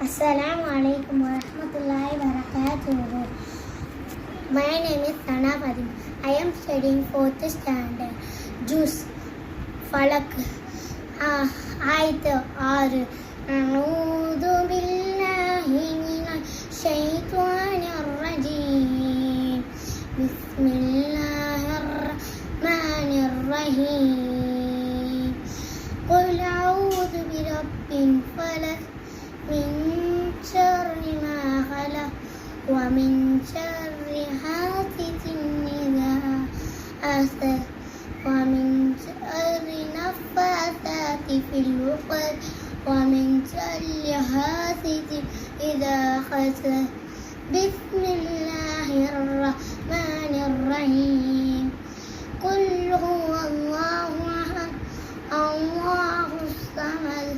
Assalamu alaikum wa rahmatullahi wa barakatuh. My name is Sana Fadim. I am studying 4th standard. Juice. Falak. Ayat 6. أعوذ بالله من الشيطان الرجيم. بسم الله الرحمن الرحيم. قل أعوذ برب الفلق من شر ما خلق ومن شر حاسد إذا حسد ومن شر النفاثات في العقد ومن شر حاسد إذا حسد. بسم الله الرحمن الرحيم. قل هو الله أحد الله الصمد